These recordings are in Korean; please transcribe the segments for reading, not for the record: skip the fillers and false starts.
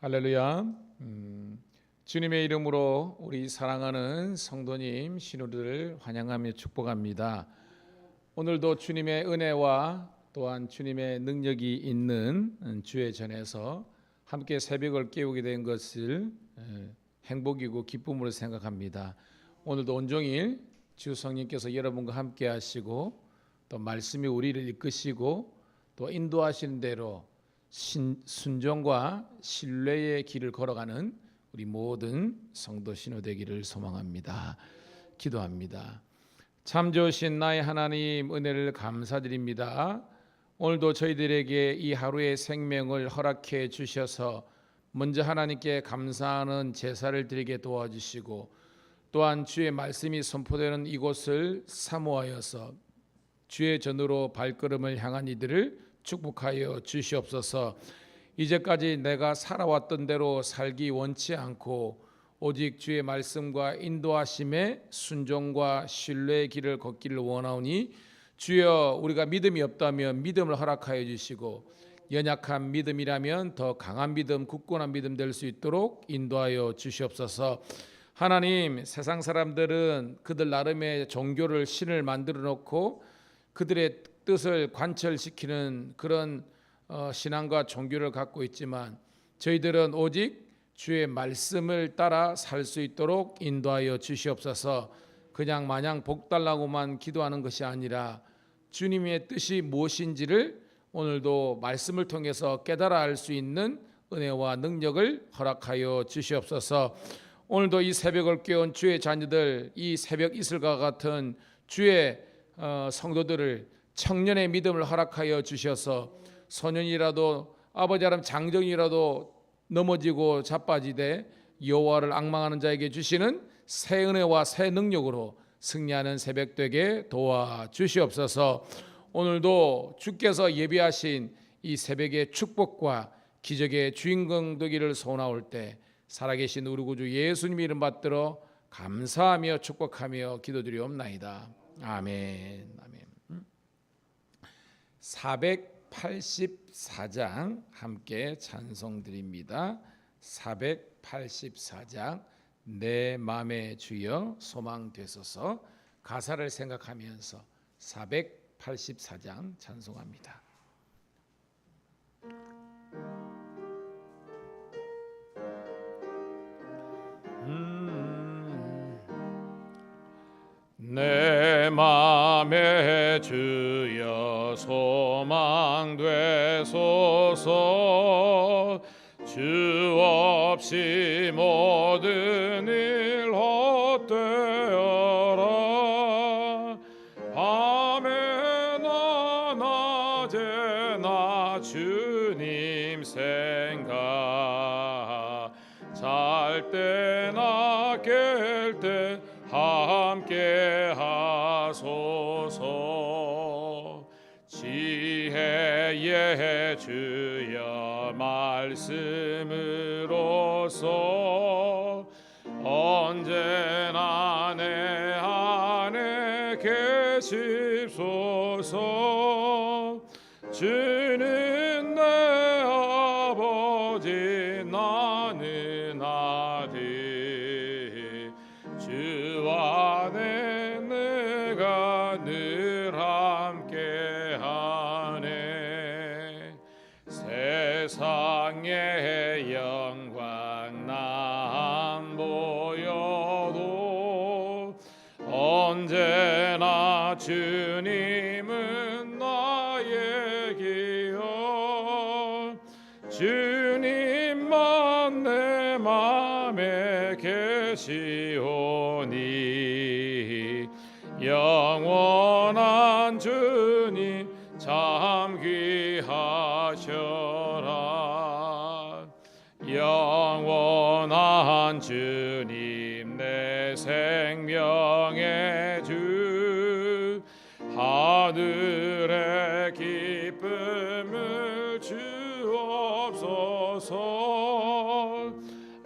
할렐루야. 주님의 이름으로 우리 사랑하는 성도님 신우들을 환영하며 축복합니다. 오늘도 주님의 은혜와 또한 주님의 능력이 있는 주의 전에서 함께 새벽을 깨우게 된 것을 행복이고 기쁨으로 생각합니다. 오늘도 온종일 주 성령께서 여러분과 함께 하시고 또 말씀이 우리를 이끄시고 또 인도하시는 대로 순종과 신뢰의 길을 걸어가는 우리 모든 성도 신우 되기를 소망합니다. 기도합니다. 참 좋으신 나의 하나님, 은혜를 감사드립니다. 오늘도 저희들에게 이 하루의 생명을 허락해 주셔서 먼저 하나님께 감사하는 제사를 드리게 도와주시고, 또한 주의 말씀이 선포되는 이곳을 사모하여서 주의 전으로 발걸음을 향한 이들을 축복하여 주시옵소서. 이제까지 내가 살아왔던 대로 살기 원치 않고 오직 주의 말씀과 인도하심에 순종과 신뢰의 길을 걷기를 원하오니, 주여, 우리가 믿음이 없다면 믿음을 허락하여 주시고 연약한 믿음이라면 더 강한 믿음, 굳건한 믿음 될 수 있도록 인도하여 주시옵소서. 하나님, 세상 사람들은 그들 나름의 종교를, 신을 만들어 놓고 그들의 뜻을 관철시키는 그런 신앙과 종교를 갖고 있지만, 저희들은 오직 주의 말씀을 따라 살 수 있도록 인도하여 주시옵소서. 그냥 마냥 복 달라고만 기도하는 것이 아니라 주님의 뜻이 무엇인지를 오늘도 말씀을 통해서 깨달아 알 수 있는 은혜와 능력을 허락하여 주시옵소서. 오늘도 이 새벽을 깨운 주의 자녀들, 이 새벽 이슬과 같은 주의 성도들을 청년의 믿음을 허락하여 주셔서 소년이라도 아버지처럼 장정이라도 넘어지고 자빠지되 여호와를 앙망하는 자에게 주시는 새 은혜와 새 능력으로 승리하는 새벽 되게 도와주시옵소서. 오늘도 주께서 예비하신 이 새벽의 축복과 기적의 주인공 되기를 소원하올 때 살아계신 우리 구주 예수님 이름 받들어 감사하며 축복하며 기도드리옵나이다. 아멘. 아멘. 484장 함께 찬송 드립니다. 484장 내 맘의 주여 소망 되소서. 가사를 생각하면서 484장 찬송합니다. 내 맘의 주여 소망 되소서. 주 없이 모든 일 헛되어라. 밤에나 낮에나 주님 생각, 잘 때나 깰 때 함께 하소서. 지혜의 주여 말씀으로써 언제나 내 안에 계십소서. 주는 내 아버지, 나는 아들, 주 안에 내가 늘 함께하네. 세상의 영광 난 보여도 언제나 주님은 나의 기여. 주님만 내 맘에 계시오니 영원한 주님 참 귀하셔라. 영원한 주님 내 생명의 주, 하늘의 기쁨을 주옵소서.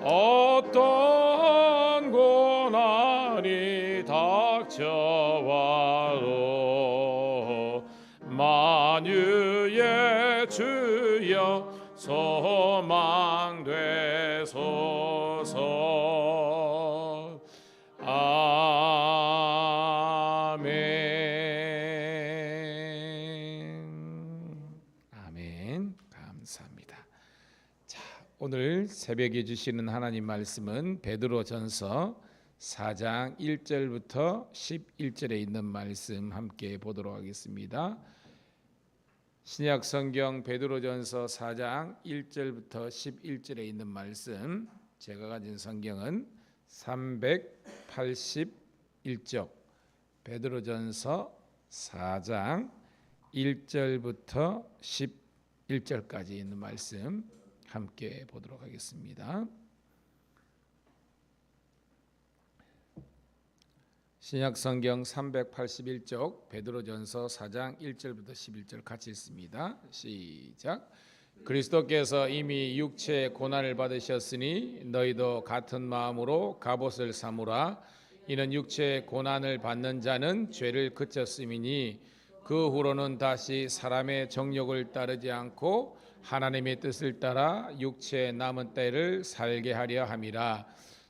어떠한 고난이 닥쳐와도 만유의 주여 소망 되 하소서. 아멘. 감사합니다. 자, 오늘 새벽에 주시는 하나님 말씀은 베드로전서 4장 1절부터 11절에 있는 말씀 함께 보도록 하겠습니다. 신약 성경 베드로전서 4장 1절부터 11절에 있는 말씀, 제가 가진 성경은 381쪽 베드로전서 4장 1절부터 11절까지 있는 말씀 함께 보도록 하겠습니다. 신약 성경 381쪽 베드로전서 4장 1절부터 11절 같이 읽습니다. 시작. 그리스도께서 이미 육체의 고난을 받으셨으니 너희도 같은 마음으로 갑옷을 삼으라. 이는 육체의 고난을 받는 자는 죄를 그쳤음이니 그 후로는 다시 사람의 정욕을 따르지 않고 하나님의 뜻을 따라 육체의 남은 때를 살게 하려 함이라.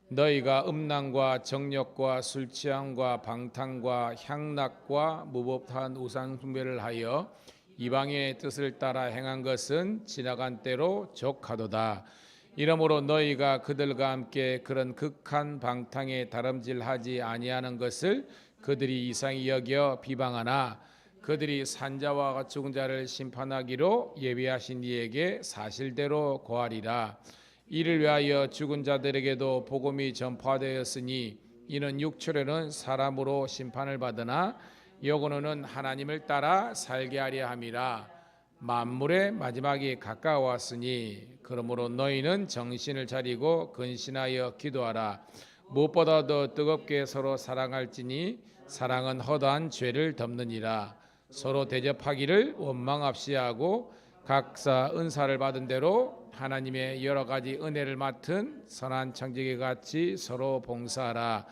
너희가 음란과 정욕과 술취함과 방탕과 향락과 무법한 우상 숭배를 하여 이방의 뜻을 따라 행한 것은 지나간 때로 족하도다. 이러므로 너희가 그들과 함께 그런 극한 방탕에 다름질하지 아니하는 것을 그들이 이상히 여겨 비방하나 그들이 산자와 죽은 자를 심판하기로 예비하신 이에게 사실대로 고하리라. 이를 위하여 죽은 자들에게도 복음이 전파되었으니 이는 육체로는 사람으로 심판을 받으나 영혼은 하나님을 따라 살게 하려 함이라. 만물의 마지막이 가까웠으니 그러므로 너희는 정신을 차리고 근신하여 기도하라. 무엇보다도 뜨겁게 서로 사랑할지니 사랑은 허다한 죄를 덮느니라. 서로 대접하기를 원망없이 하고 각사 은사를 받은 대로 하나님의 여러 가지 은혜를 맡은 선한 청지기 같이 서로 봉사하라.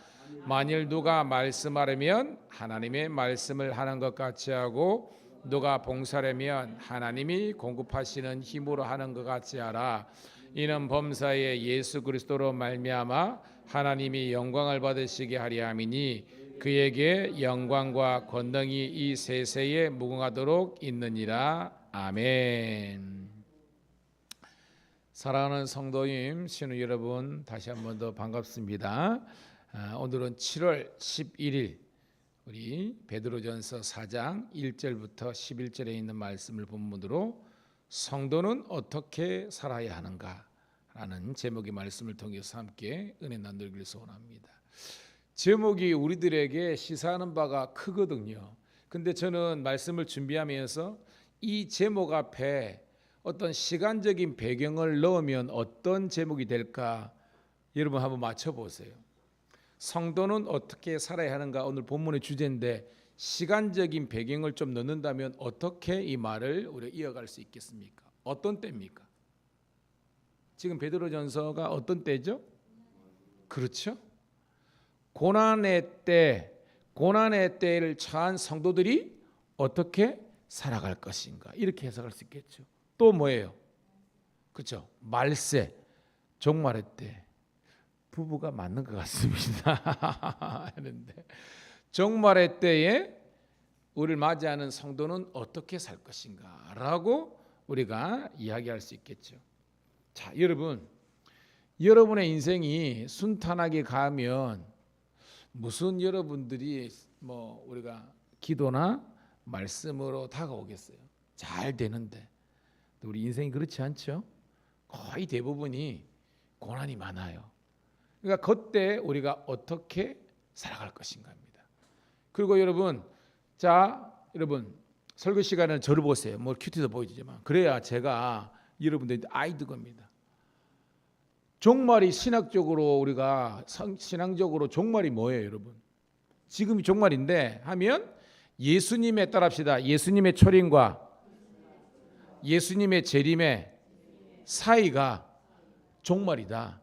만일 누가 말씀하려면 하나님의 말씀을 하는 것 같이 하고 누가 봉사하려면 하나님이 공급하시는 힘으로 하는 것 같이 하라. 이는 범사에 예수 그리스도로 말미암아 하나님이 영광을 받으시게 하려 함이니 그에게 영광과 권능이 이 세세에 무궁하도록 있느니라. 아멘. 사랑하는 성도님, 신우 여러분, 다시 한 번 더 반갑습니다. 오늘은 7월 11일 우리 베드로전서 4장 1절부터 11절에 있는 말씀을 본문으로 성도는 어떻게 살아야 하는가 라는 제목의 말씀을 통해서 함께 은혜 나누기를 소원합니다. 제목이 우리들에게 시사하는 바가 크거든요. 근데 저는 말씀을 준비하면서 이 제목 앞에 어떤 시간적인 배경을 넣으면 어떤 제목이 될까 여러분 한번 맞춰보세요. 성도는 어떻게 살아야 하는가 오늘 본문의 주제인데 시간적인 배경을 좀 넣는다면 어떻게 이 말을 우리가 이어갈 수 있겠습니까? 어떤 때입니까? 지금 베드로전서가 어떤 때죠? 그렇죠? 고난의 때를 처한 성도들이 어떻게 살아갈 것인가 이렇게 해석할 수 있겠죠. 또 뭐예요? 그렇죠? 말세, 종말의 때. 부부가 맞는 것 같습니다. 하는데 종말의 때에 우리를 맞이하는 성도는 어떻게 살 것인가라고 우리가 이야기할 수 있겠죠. 자, 여러분의 인생이 순탄하게 가면 무슨 여러분들이 우리가 기도나 말씀으로 다가오겠어요. 잘 되는데 우리 인생이 그렇지 않죠? 거의 대부분이 고난이 많아요. 그러니까 그때 우리가 어떻게 살아갈 것인가입니다. 그리고 여러분 설교 시간에 저를 보세요. 큐티도 보이지만 그래야 제가 여러분들한테 아이들 겁니다. 종말이 신학적으로 우리가 신앙적으로 종말이 뭐예요, 여러분? 지금이 종말인데 하면 예수님에 따릅시다. 예수님의 초림과 예수님의 재림의 사이가 종말이다.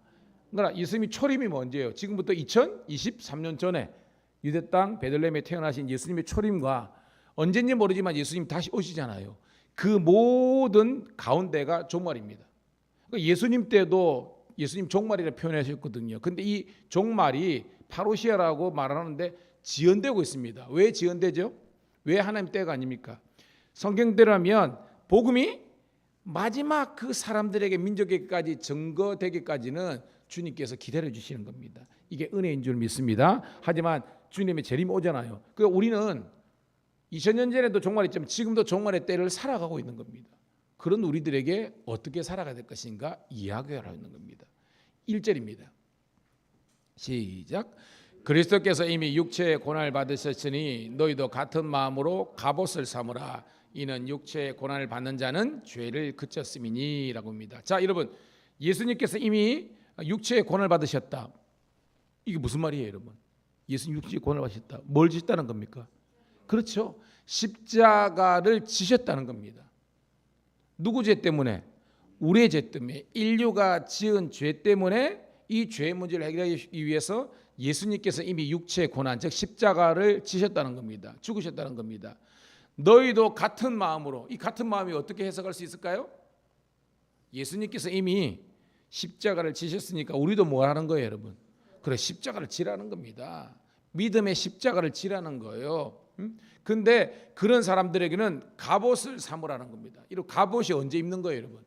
그러나 예수님이 초림이 언제예요? 지금부터 2023년 전에 유대 땅 베들레헴에 태어나신 예수님의 초림과 언제인지 모르지만 예수님 다시 오시잖아요. 그 모든 가운데가 종말입니다. 그러니까 예수님 때도 예수님 종말이라 표현하셨거든요. 근데 이 종말이 파루시아라고 말하는데 지연되고 있습니다. 왜 지연되죠? 왜 하나님 때가 아닙니까? 성경대로라면 복음이 마지막 그 사람들에게 민족에게까지 증거되기까지는 주님께서 기다려 주시는 겁니다. 이게 은혜인 줄 믿습니다. 하지만 주님의 재림 오잖아요. 그러니까 우리는 2000년 전에도 종말했지만 지금도 종말의 때를 살아가고 있는 겁니다. 그런 우리들에게 어떻게 살아가야 될 것인가 이야기하고 있는 겁니다. 1절입니다. 시작. 그리스도께서 이미 육체의 고난을 받으셨으니 너희도 같은 마음으로 갑옷을 삼으라. 이는 육체의 고난을 받는 자는 죄를 그쳤음이니 라고 합니다. 자, 여러분, 예수님께서 이미 육체의 고난을 받으셨다. 이게 무슨 말이에요, 여러분? 예수님 육체의 고난을 받으셨다. 뭘 지셨다는 겁니까? 그렇죠. 십자가를 지셨다는 겁니다. 누구 죄 때문에? 우리의 죄 때문에. 인류가 지은 죄 때문에 이 죄의 문제를 해결하기 위해서 예수님께서 이미 육체의 고난, 즉 십자가를 지셨다는 겁니다. 죽으셨다는 겁니다. 너희도 같은 마음으로, 이 같은 마음이 어떻게 해석할 수 있을까요? 예수님께서 이미 십자가를 지셨으니까 우리도 뭐 하는 거예요, 여러분? 그래, 십자가를 지라는 겁니다. 믿음의 십자가를 지라는 거예요. 근데 그런 사람들에게는 갑옷을 삼으라는 겁니다. 이 갑옷이 언제 입는 거예요, 여러분?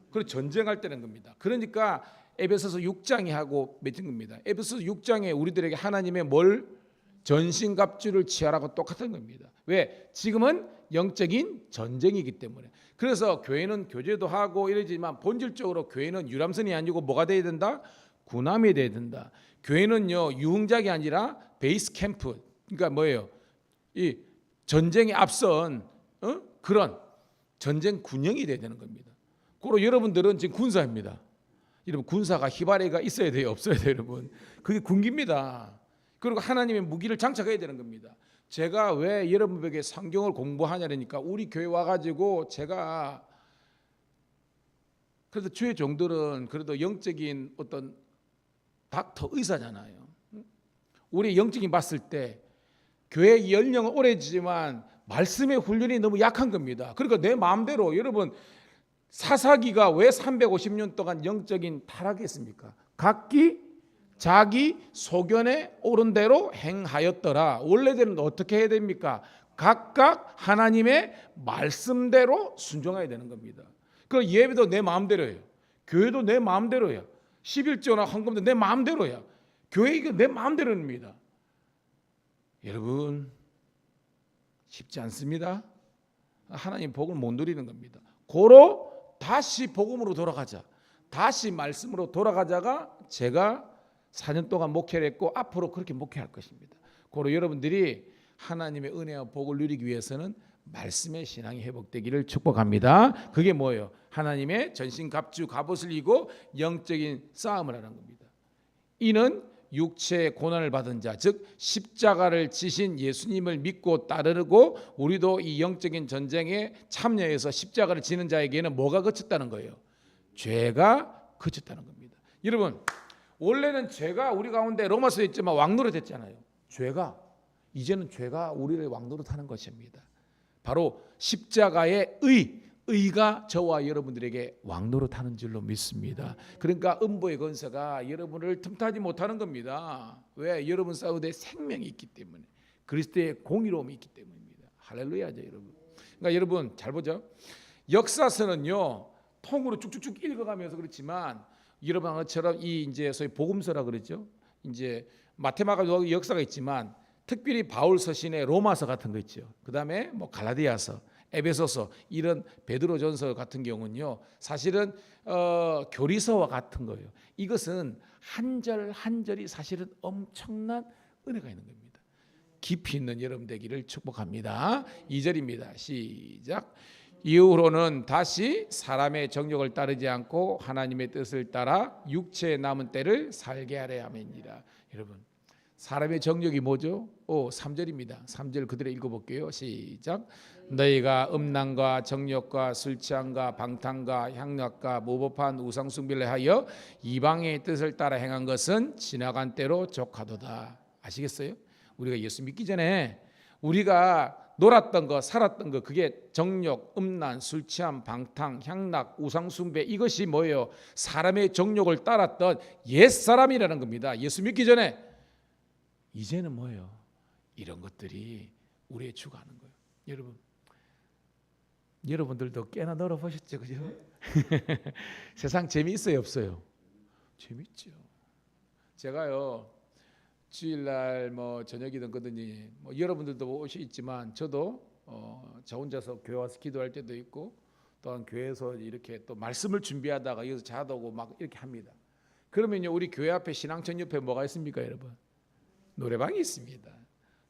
그래, 전쟁할 때는 겁니다. 그러니까 에베소서 6장이 하고 맺은 겁니다. 에베소서 6장에 우리들에게 하나님의 뭘? 전신갑주를 취하라고 똑같은 겁니다. 왜? 지금은 영적인 전쟁이기 때문에. 그래서 교회는 교제도 하고 이러지만 본질적으로 교회는 유람선이 아니고 뭐가 돼야 된다? 군함이 돼야 된다. 교회는요, 유흥작이 아니라 베이스 캠프. 그러니까 뭐예요? 이 전쟁에 앞선 그런 전쟁 군영이 돼야 되는 겁니다. 그리고 여러분들은 지금 군사입니다. 여러분, 군사가 희발애가 있어야 돼요, 없어야 돼요, 여러분? 그게 군기입니다. 그리고 하나님의 무기를 장착해야 되는 겁니다. 제가 왜 여러분에게 성경을 공부하냐니까 우리 교회 와가지고 제가 그래도 주의 종들은 그래도 영적인 어떤 닥터 의사잖아요. 우리 영적인 봤을 때 교회 연령은 오래지만 말씀의 훈련이 너무 약한 겁니다. 그러니까 내 마음대로 여러분 사사기가 왜 350년 동안 영적인 타락했습니까? 각기 자기 소견에 옳은 대로 행하였더라. 원래대로는 어떻게 해야 됩니까? 각각 하나님의 말씀대로 순종해야 되는 겁니다. 그 예배도 내 마음대로예요. 교회도 내 마음대로예요. 11조나 헌금도 내 마음대로야. 교회 이거 내 마음대로입니다. 여러분, 쉽지 않습니다. 하나님 복을 못 누리는 겁니다. 고로 다시 복음으로 돌아가자. 다시 말씀으로 돌아가자가 제가 4년 동안 목회를 했고 앞으로 그렇게 목회할 것입니다. 고로 여러분들이 하나님의 은혜와 복을 누리기 위해서는 말씀의 신앙이 회복되기를 축복합니다. 그게 뭐예요? 하나님의 전신갑주 갑옷을 입고 영적인 싸움을 하는 겁니다. 이는 육체의 고난을 받은 자, 즉 십자가를 지신 예수님을 믿고 따르고 우리도 이 영적인 전쟁에 참여해서 십자가를 지는 자에게는 뭐가 그쳤다는 거예요? 죄가 그쳤다는 겁니다. 여러분, 원래는 죄가 우리 가운데 로마서에 있지만 왕노릇 했잖아요. 이제는 죄가 우리를 왕노릇하는 것입니다. 바로 십자가의 의가 저와 여러분들에게 왕노릇하는 줄로 믿습니다. 그러니까 음보의 권세가 여러분을 틈타지 못하는 겁니다. 왜? 여러분 가운데 생명이 있기 때문에, 그리스도의 공의로움이 있기 때문입니다. 할렐루야죠, 여러분. 그러니까 여러분 잘 보죠. 역사서는요 통으로 쭉쭉쭉 읽어가면서 그렇지만 여러분 것처럼 이 이제 소위 복음서라 그러죠. 이제 마테마가 역사가 있지만 특별히 바울 서신의 로마서 같은 거 있죠. 그다음에 뭐 갈라디아서, 에베소서 이런 베드로전서 같은 경우는요 사실은 교리서와 같은 거예요. 이것은 한 절 한 절이 사실은 엄청난 은혜가 있는 겁니다. 깊이 있는 여러분 되기를 축복합니다. 2절입니다. 시작. 이후로는 다시 사람의 정욕을 따르지 않고 하나님의 뜻을 따라 육체에 남은 때를 살게 하려 함이니라. 여러분, 사람의 정욕이 뭐죠? 3절입니다. 3절 그대로 읽어볼게요. 시작. 너희가 음란과 정욕과 술 취함과 방탕과 향락과 무법한 우상 숭배를 하여 이방의 뜻을 따라 행한 것은 지나간 때로 족하도다. 아시겠어요? 우리가 예수 믿기 전에 우리가 놀았던 거, 살았던 거, 그게 정욕, 음란, 술 취함, 방탕, 향락, 우상숭배, 이것이 뭐예요? 사람의 정욕을 따랐던 옛사람이라는 겁니다. 예수 믿기 전에. 이제는 뭐예요? 이런 것들이 우리의 주가 하는 거예요. 여러분, 여러분들도 꽤나 놀아보셨죠, 그죠? 세상 재미있어요, 없어요? 재밌죠. 제가요, 주일날 뭐 저녁이든 거든지 뭐 여러분들도 옷이 있지만 저도 저 혼자서 교회 와서 기도할 때도 있고, 또한 교회에서 이렇게 또 말씀을 준비하다가 여기서 자다 오고 막 이렇게 합니다. 그러면요, 우리 교회 앞에 신앙청 옆에 뭐가 있습니까, 여러분? 노래방이 있습니다.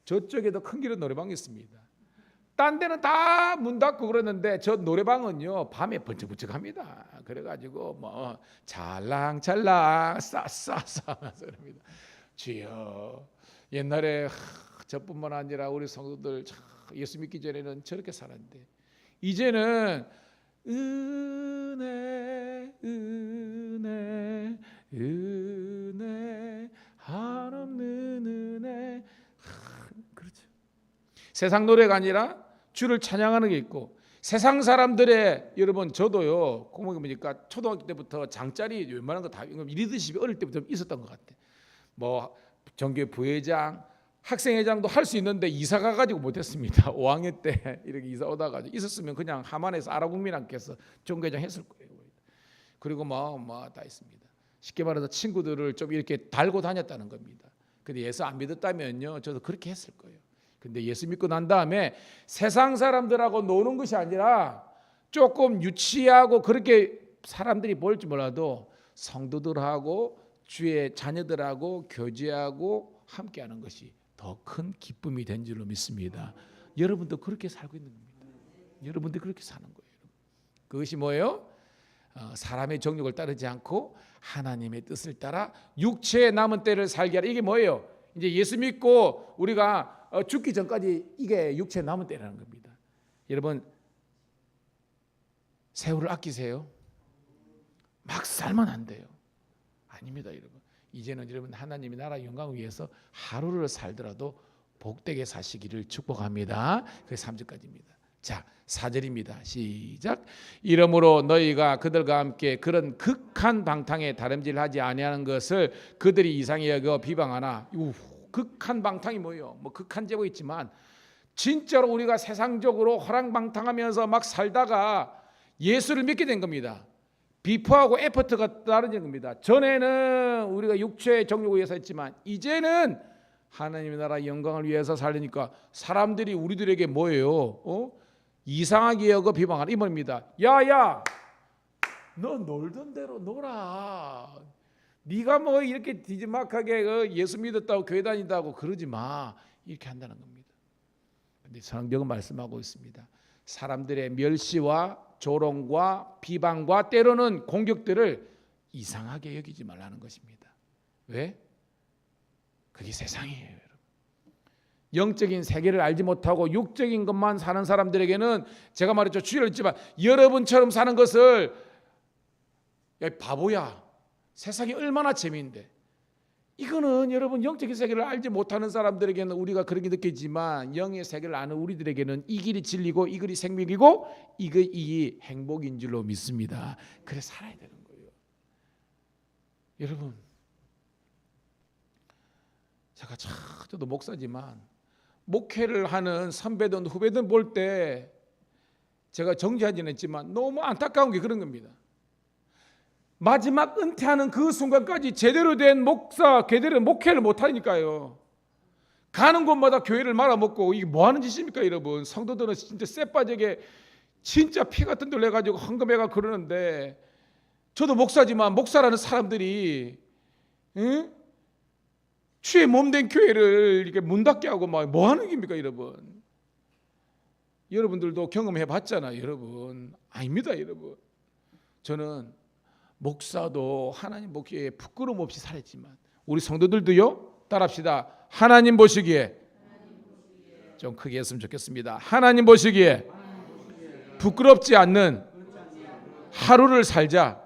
저쪽에도 큰 길은 노래방이 있습니다. 딴 데는 다 문 닫고 그러는데 저 노래방은요, 밤에 번쩍번쩍합니다. 그래가지고 뭐 찰랑찰랑 싸싸싸 그럽니다. 주여, 옛날에 저뿐만 아니라 우리 성도들 예수 믿기 전에는 저렇게 살았는데, 이제는 은혜 은혜 은혜 한없는 은혜. 그렇죠. 세상 노래가 아니라 주를 찬양하는 게 있고, 세상 사람들의, 여러분 저도요, 공목이 보니까 초등학교 때부터 장짜리 웬만한 거 다 이리듯이 어릴 때부터 있었던 것 같아. 뭐 정교회 부회장, 학생회장도 할 수 있는데 이사 가가지고 못했습니다. 5학년 때 이렇게 이사 오다가 있었으면 그냥 하만에서 아랍국민학교에서 정교회장 했을 거예요. 그리고 뭐 다 있습니다. 쉽게 말해서 친구들을 좀 이렇게 달고 다녔다는 겁니다. 근데 예수 안 믿었다면요, 저도 그렇게 했을 거예요. 근데 예수 믿고 난 다음에 세상 사람들하고 노는 것이 아니라 조금 유치하고 그렇게 사람들이 볼지 몰라도 성도들하고 주의 자녀들하고 교제하고 함께하는 것이 더 큰 기쁨이 된 줄로 믿습니다. 여러분도 그렇게 살고 있는 겁니다. 여러분도 그렇게 사는 거예요. 그것이 뭐예요? 사람의 정욕을 따르지 않고 하나님의 뜻을 따라 육체의 남은 때를 살게 하라. 이게 뭐예요? 이제 예수 믿고 우리가 죽기 전까지 이게 육체의 남은 때라는 겁니다. 여러분, 세월을 아끼세요? 막 살면 안 돼요. 아닙니다, 여러분. 이제는 여러분 하나님의 나라 영광을 위해서 하루를 살더라도 복되게 사시기를 축복합니다. 그게 3절까지입니다. 자, 4절입니다. 시작. 이러므로 너희가 그들과 함께 그런 극한 방탕에 다름질하지 아니하는 것을 그들이 이상히 여겨 비방하나. 극한 방탕이 뭐예요? 뭐 극한 제보 있지만 진짜로 우리가 세상적으로 허랑방탕하면서 막 살다가 예수를 믿게 된 겁니다. 비포하고 에포트가 다른 겁니다. 전에는 우리가 육체의 정욕을 위해서 했지만 이제는 하나님의 나라 영광을 위해서 살리니까 사람들이 우리들에게 뭐예요? 이상하게 여겨 비방하는 이 말입니다. 야야, 너 놀던 대로 놀아. 네가 뭐 이렇게 디지막하게 예수 믿었다고 교회 다닌다고 그러지 마. 이렇게 한다는 겁니다. 그런데 성경은 말씀하고 있습니다. 사람들의 멸시와 조롱과 비방과 때로는 공격들을 이상하게 여기지 말라는 것입니다. 왜? 그게 세상이에요, 여러분. 영적인 세계를 알지 못하고 육적인 것만 사는 사람들에게는 제가 말했죠, 주의를 했지만 여러분처럼 사는 것을 야 바보야, 세상이 얼마나 재미인데, 이거는 여러분 영적인 세계를 알지 못하는 사람들에게는 우리가 그렇게 느끼지만 영의 세계를 아는 우리들에게는 이 길이 진리고 이 길이 생명이고 이 행복인 줄로 믿습니다. 그래 살아야 되는 거예요. 여러분, 제가 저도 목사지만 목회를 하는 선배든 후배든 볼 때 제가 정지하지는 했지만 너무 안타까운 게 그런 겁니다. 마지막 은퇴하는 그 순간까지 제대로 된 목사, 제대로 목회를 못하니까요. 가는 곳마다 교회를 말아먹고 이게 뭐 하는 짓입니까, 여러분? 성도들은 진짜 쎄빠지게 진짜 피 같은 돌 내가지고 헌금해가 그러는데, 저도 목사지만 목사라는 사람들이 주의 몸된 교회를 이렇게 문 닫게 하고 막 뭐 하는 겁니까, 여러분? 여러분들도 경험해 봤잖아요, 여러분. 아닙니다, 여러분. 저는 목사도 하나님 보기에 부끄러움 없이 살았지만 우리 성도들도요, 따라합시다. 하나님 보시기에 좀 크게 했으면 좋겠습니다. 하나님 보시기에 부끄럽지 않는 하루를 살자.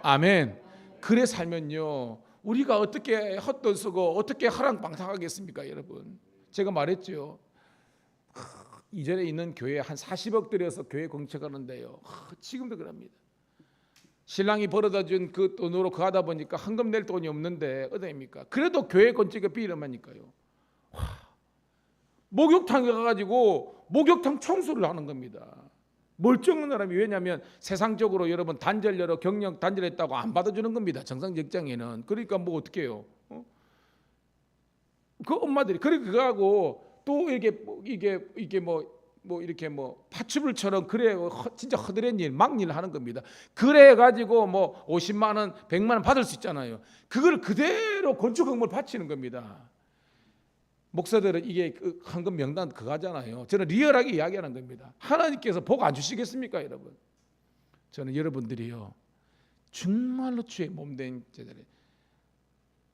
아멘. 그래 살면요, 우리가 어떻게 헛돈 쓰고 어떻게 허랑방탕하겠습니까, 여러분? 제가 말했죠. 이전에 있는 교회에 한 40억 들여서 교회 건축하는데요. 지금도 그럽니다. 신랑이 벌어다 준 그 돈으로 그거 하다 보니까 헌금 낼 돈이 없는데 어디입니까? 그래도 교회 건축에 비름하니까요. 목욕탕에 가가지고 목욕탕 청소를 하는 겁니다. 멀쩡한 사람이. 왜냐하면 세상적으로 여러분 단절료로 경력 단절했다고 안 받아주는 겁니다. 정상 직장에는. 그러니까 뭐 어떻게 해요? 그 엄마들이 그거하고 또 이게 뭐 이렇게 뭐 파출부처럼 그래 진짜 허드렛 일, 막일 하는 겁니다. 그래 가지고 뭐 50만 원, 100만 원 받을 수 있잖아요. 그걸 그대로 건축 건물 바치는 겁니다. 목사들은 이게 헌금 명단 그거 하잖아요. 저는 리얼하게 이야기하는 겁니다. 하나님께서 복 안 주시겠습니까, 여러분? 저는 여러분들이요 정말로 주의 몸된 제자들,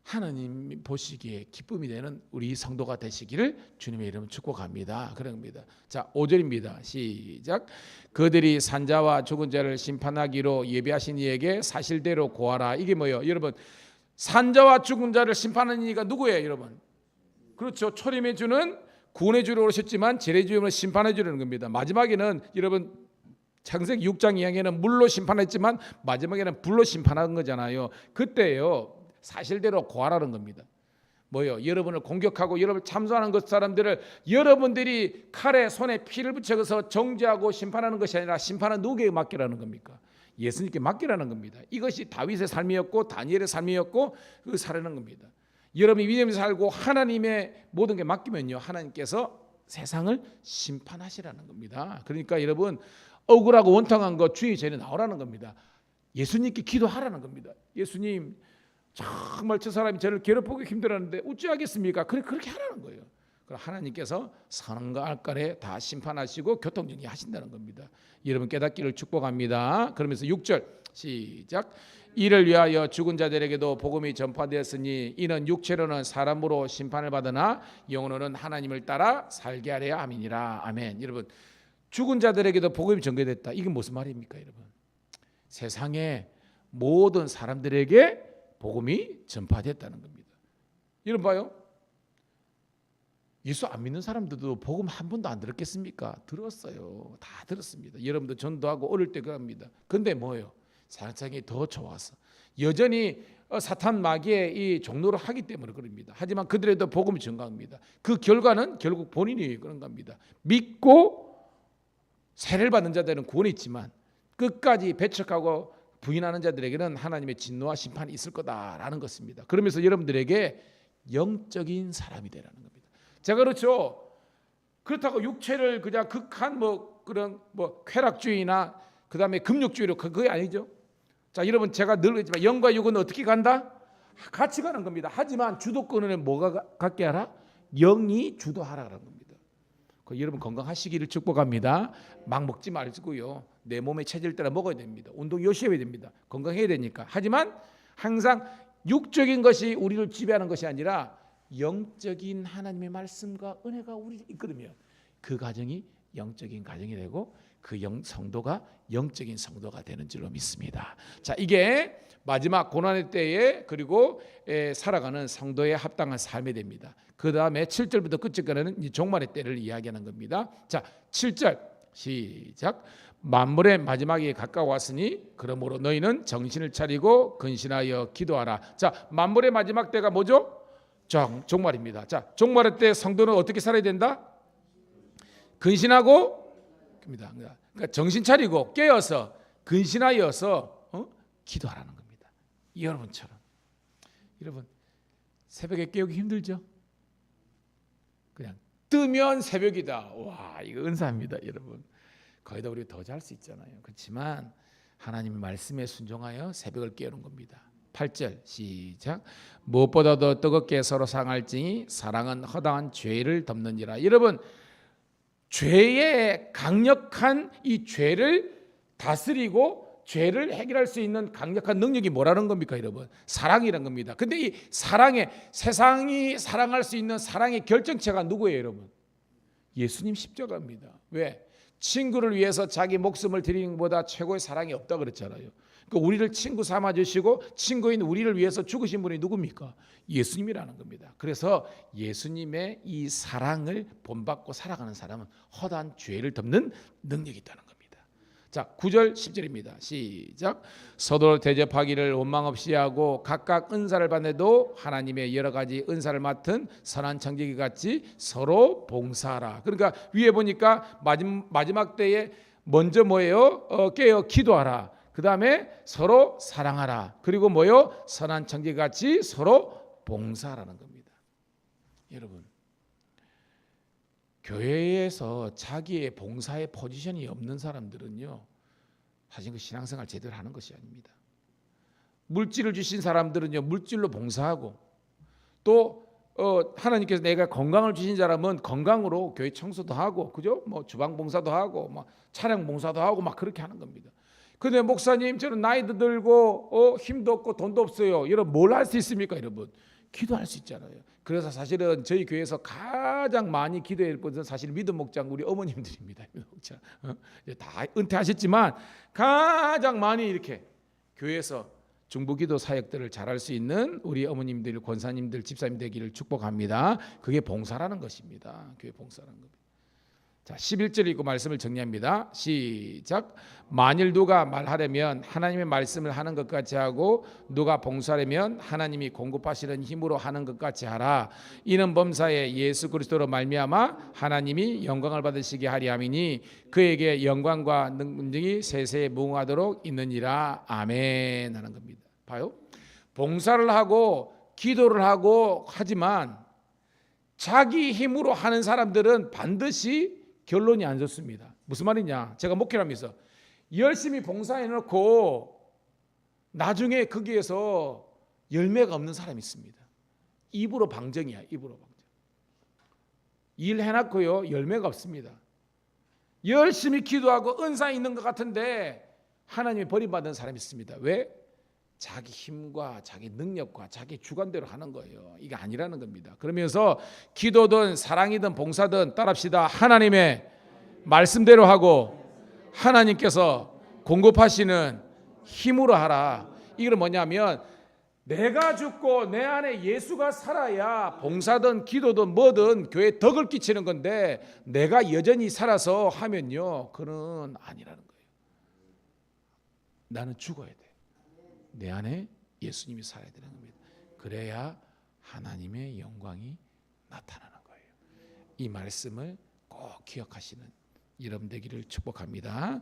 하나님 보시기에 기쁨이 되는 우리 성도가 되시기를 주님의 이름으로 축복합니다. 그런 겁니다. 자, 5절입니다. 시작. 그들이 산자와 죽은 자를 심판하기로 예비하신 이에게 사실대로 고하라. 이게 뭐예요? 여러분, 산자와 죽은 자를 심판하는 이가 누구예요, 여러분? 그렇죠. 초림해 주는 구원해 주러 오셨지만 재래 주임으로 심판해 주려는 겁니다. 마지막에는 여러분 창세기 6장 이야기에는 물로 심판했지만 마지막에는 불로 심판한 거잖아요. 그때요 사실대로 고하라는 겁니다. 뭐요? 여러분을 공격하고 여러분을 참소하는 것 사람들을 여러분들이 칼에 손에 피를 붙여서 정죄하고 심판하는 것이 아니라 심판은 누구에게 맡기라는 겁니까? 예수님께 맡기라는 겁니다. 이것이 다윗의 삶이었고 다니엘의 삶이었고 그 사라는 겁니다. 여러분이 믿음에서 살고 하나님의 모든 게 맡기면요 하나님께서 세상을 심판하시라는 겁니다. 그러니까 여러분 억울하고 원통한 거 주의 전에 나오라는 겁니다. 예수님께 기도하라는 겁니다. 예수님 정말 저 사람이 저를 괴롭히고 힘들었는데 어찌하겠습니까? 그렇게 하라는 거예요. 그럼 하나님께서 선한과 악간에 다 심판하시고 교통정리 하신다는 겁니다. 여러분 깨닫기를 축복합니다. 그러면서 6절 시작. 이를 위하여 죽은 자들에게도 복음이 전파되었으니 이는 육체로는 사람으로 심판을 받으나 영으로는 하나님을 따라 살게 하려 함이니라. 아멘. 여러분 죽은 자들에게도 복음이 전개됐다. 이게 무슨 말입니까, 여러분? 세상의 모든 사람들에게 복음이 전파됐다는 겁니다. 여러분 봐요. 예수 안 믿는 사람들도 복음 한 번도 안 들었겠습니까? 들었어요. 다 들었습니다. 여러분도 전도하고 어릴 때 그럽니다. 근데 뭐예요? 세상이 더 좋아서 여전히 사탄 마귀의 이 종로를 하기 때문에 그럽니다. 하지만 그들에도 복음을 전가합니다. 그 결과는 결국 본인이 그런 겁니다. 믿고 세례를 받는 자들은 구원이 있지만 끝까지 배척하고 부인하는 자들에게는 하나님의 진노와 심판이 있을 거다라는 것입니다. 그러면서 여러분들에게 영적인 사람이 되라는 겁니다. 제가 그렇죠. 그렇다고 육체를 그냥 극한 그런 쾌락주의나 그다음에 금욕주의로 그게 아니죠. 자, 여러분 제가 늘 그랬지만 영과 육은 어떻게 간다? 같이 가는 겁니다. 하지만 주도권은 뭐가 갖게 하라? 영이 주도하라는 겁니다. 여러분 건강하시기를 축복합니다. 막 먹지 말고요. 내 몸에 체질 따라 먹어야 됩니다. 운동 열심히 해야 됩니다. 건강해야 되니까. 하지만 항상 육적인 것이 우리를 지배하는 것이 아니라 영적인 하나님의 말씀과 은혜가 우리를 이끌으면 그 가정이 영적인 가정이 되고 그 성도가 영적인 성도가 되는 줄로 믿습니다. 자, 이게 마지막 고난의 때에 그리고 살아가는 성도의 합당한 삶이 됩니다. 그 다음에 7절부터 끝까지는 종말의 때를 이야기하는 겁니다. 자, 7절 시작. 만물의 마지막이 가까웠으니 그러므로 너희는 정신을 차리고 근신하여 기도하라. 자, 만물의 마지막 때가 뭐죠? 종말입니다. 자, 종말의 때 성도는 어떻게 살아야 된다? 근신하고 그러니까 정신 차리고 깨어서 근신하여서 기도하라는 겁니다. 여러분처럼. 여러분 새벽에 깨우기 힘들죠? 그냥 뜨면 새벽이다. 와, 이거 은사입니다, 여러분. 거기다 우리 더 잘 수 있잖아요. 그렇지만 하나님의 말씀에 순종하여 새벽을 깨우는 겁니다. 8절 시작. 무엇보다도 뜨겁게 서로 사랑할지니 사랑은 허다한 죄를 덮느니라. 여러분 죄의 강력한 이 죄를 다스리고 죄를 해결할 수 있는 강력한 능력이 뭐라는 겁니까, 여러분? 사랑이란 겁니다. 근데 이 사랑의 세상이 사랑할 수 있는 사랑의 결정체가 누구예요, 여러분? 예수님 십자가입니다. 왜? 친구를 위해서 자기 목숨을 드리는 것보다 최고의 사랑이 없다 그랬잖아요. 그 우리를 친구 삼아 주시고 친구인 우리를 위해서 죽으신 분이 누굽니까? 예수님이라는 겁니다. 그래서 예수님의 이 사랑을 본받고 살아가는 사람은 허다한 죄를 덮는 능력이 있다는 겁니다. 자, 9절 10절입니다. 시작. 서로 대접하기를 원망 없이 하고 각각 은사를 받내도 하나님의 여러 가지 은사를 맡은 선한 청지기 같이 서로 봉사하라. 그러니까 위에 보니까 마지막 때에 먼저 뭐예요? 깨어 기도하라. 그 다음에 서로 사랑하라. 그리고 뭐요? 선한 청지기 같이 서로 봉사하라는 겁니다. 여러분, 교회에서 자기의 봉사의 포지션이 없는 사람들은요, 사실 그 신앙생활 제대로 하는 것이 아닙니다. 물질을 주신 사람들은요, 물질로 봉사하고, 또 하나님께서 내가 건강을 주신 사람은 건강으로 교회 청소도 하고, 그죠? 뭐 주방 봉사도 하고, 막 차량 봉사도 하고, 막 그렇게 하는 겁니다. 근데 목사님, 저는 나이도 들고 힘도 없고 돈도 없어요. 여러분, 뭘 할 수 있습니까, 여러분? 기도할 수 있잖아요. 그래서 사실은 저희 교회에서 가장 많이 기도할 분은 사실 믿음 목장 우리 어머님들입니다. 믿음 목장 다 은퇴하셨지만 가장 많이 이렇게 교회에서 중보기도 사역들을 잘할 수 있는 우리 어머님들, 권사님들, 집사님 되기를 축복합니다. 그게 봉사라는 것입니다. 교회 봉사라는 겁니다. 자, 11절 읽고 말씀을 정리합니다. 시작. 만일 누가 말하려면 하나님의 말씀을 하는 것 같이 하고 누가 봉사하려면 하나님이 공급하시는 힘으로 하는 것 같이 하라. 이는 범사에 예수 그리스도로 말미암아 하나님이 영광을 받으시게 하리 함이니 그에게 영광과 능력이 세세에 무궁하도록 있느니라. 아멘 하는 겁니다. 봐요. 봉사를 하고 기도를 하고 하지만 자기 힘으로 하는 사람들은 반드시 결론이 안 좋습니다. 무슨 말이냐? 제가 목회를 하면서 열심히 봉사해놓고 나중에 거기에서 열매가 없는 사람이 있습니다. 입으로 방정이야. 입으로 방정. 일해놨고요. 열매가 없습니다. 열심히 기도하고 은사 있는 것 같은데 하나님이 버림받은 사람이 있습니다. 왜? 자기 힘과 자기 능력과 자기 주관대로 하는 거예요. 이게 아니라는 겁니다. 그러면서 기도든 사랑이든 봉사든 따라합시다. 하나님의 말씀대로 하고 하나님께서 공급하시는 힘으로 하라. 이건 뭐냐면 내가 죽고 내 안에 예수가 살아야 봉사든 기도든 뭐든 교회에 덕을 끼치는 건데 내가 여전히 살아서 하면요, 그는 아니라는 거예요. 나는 죽어야 돼. 내 안에 예수님이 살아야 되는 겁니다. 그래야 하나님의 영광이 나타나는 거예요. 이 말씀을 꼭 기억하시는 여러분 되기를 축복합니다.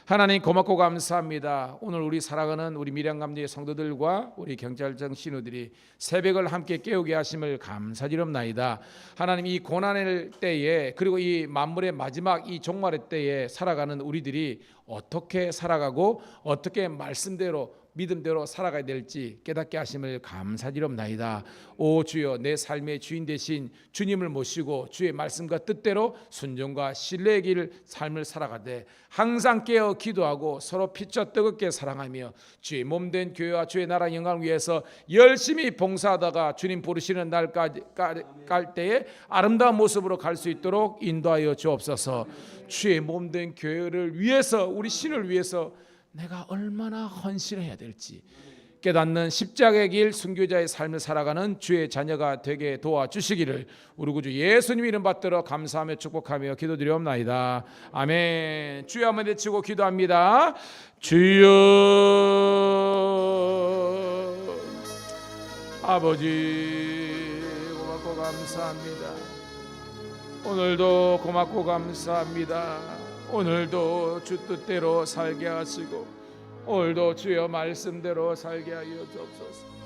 하나님 고맙고 감사합니다. 오늘 우리 살아가는 우리 밀양감리의 성도들과 우리 경찰청 신우들이 새벽을 함께 깨우게 하심을 감사드립나이다. 하나님, 이 고난의 때에 그리고 이 만물의 마지막 이 종말의 때에 살아가는 우리들이 어떻게 살아가고 어떻게 말씀대로 믿음대로 살아가야 될지 깨닫게 하심을 감사드립나이다. 오 주여, 내 삶의 주인 되신 주님을 모시고 주의 말씀과 뜻대로 순종과 신뢰의 길 삶을 살아가되 항상 깨어 기도하고 서로 피차 뜨겁게 사랑하며 주의 몸된 교회와 주의 나라 영광을 위해서 열심히 봉사하다가 주님 부르시는 날까지 갈 때에 아름다운 모습으로 갈 수 있도록 인도하여 주옵소서. 주의 몸된 교회를 위해서, 우리 신을 위해서 내가 얼마나 헌신해야 될지 깨닫는 십자가의 길 순교자의 삶을 살아가는 주의 자녀가 되게 도와주시기를 우리 구주 예수님 이름 받들어 감사하며 축복하며 기도드리옵나이다. 아멘. 주여 한번 외치고 기도합니다. 주여. 아버지 고맙고 감사합니다. 오늘도 고맙고 감사합니다. 오늘도 주 뜻대로 살게 하시고 오늘도 주여 말씀대로 살게 하여 주옵소서.